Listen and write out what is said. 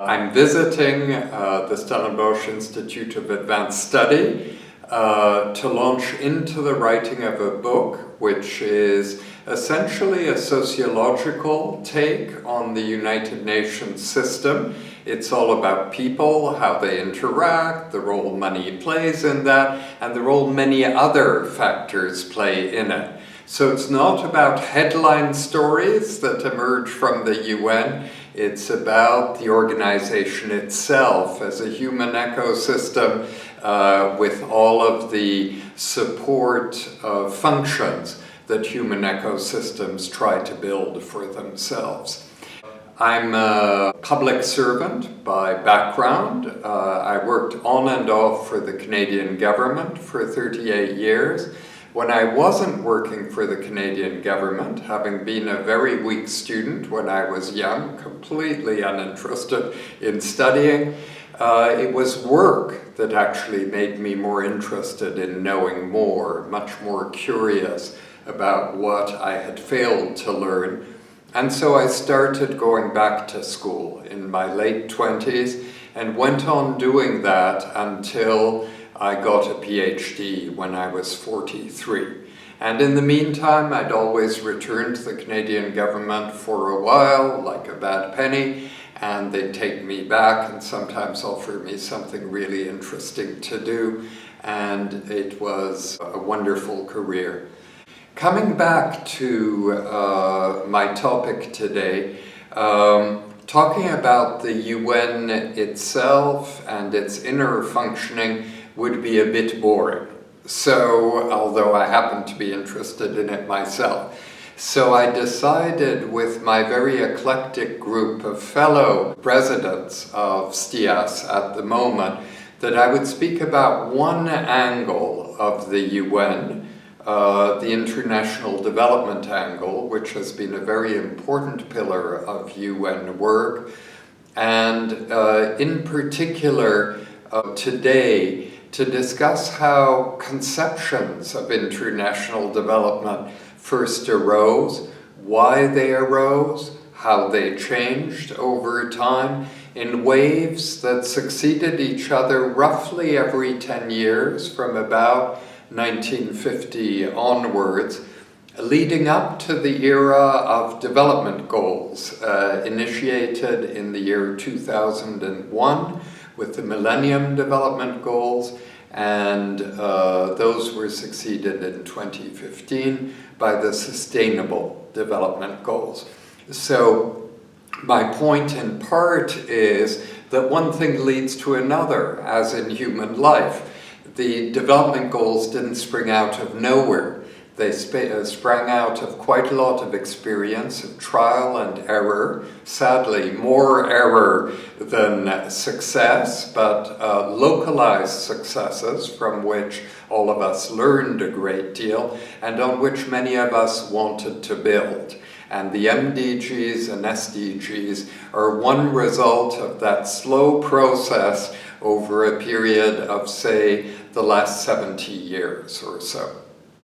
I'm visiting the Stellenbosch Institute of Advanced Study to launch into the writing of a book which is essentially a sociological take on the United Nations system. It's all about people, how they interact, the role money plays in that, and the role many other factors play in it. So it's not about headline stories that emerge from the UN, it's about the organization itself as a human ecosystem with all of the support functions that human ecosystems try to build for themselves. I'm a public servant by background. I worked on and off for the Canadian government for 38 years. When I wasn't working for the Canadian government, having been a very weak student when I was young, completely uninterested in studying, it was work that actually made me more interested in knowing more, much more curious about what I had failed to learn. And so I started going back to school in my late 20s and went on doing that until I got a PhD when I was 43. And in the meantime, I'd always returned to the Canadian government for a while, like a bad penny, and they'd take me back and sometimes offer me something really interesting to do, and it was a wonderful career. Coming back to my topic today, talking about the UN itself and its inner functioning would be a bit boring. So, although I happen to be interested in it myself. So I decided with my very eclectic group of fellow presidents of STIAS at the moment that I would speak about one angle of the UN, the international development angle, which has been a very important pillar of UN work, and in particular today to discuss how conceptions of international development first arose, why they arose, how they changed over time in waves that succeeded each other roughly every 10 years from about 1950 onwards, leading up to the era of development goals initiated in the year 2001 with the Millennium development goals, and those were succeeded in 2015 by the Sustainable Development Goals. So my point in part is that one thing leads to another, as in human life. The development goals didn't spring out of nowhere. They sprang out of quite a lot of experience, of trial and error. Sadly, more error than success, but localized successes from which all of us learned a great deal and on which many of us wanted to build. And the MDGs and SDGs are one result of that slow process over a period of, say, the last 70 years or so.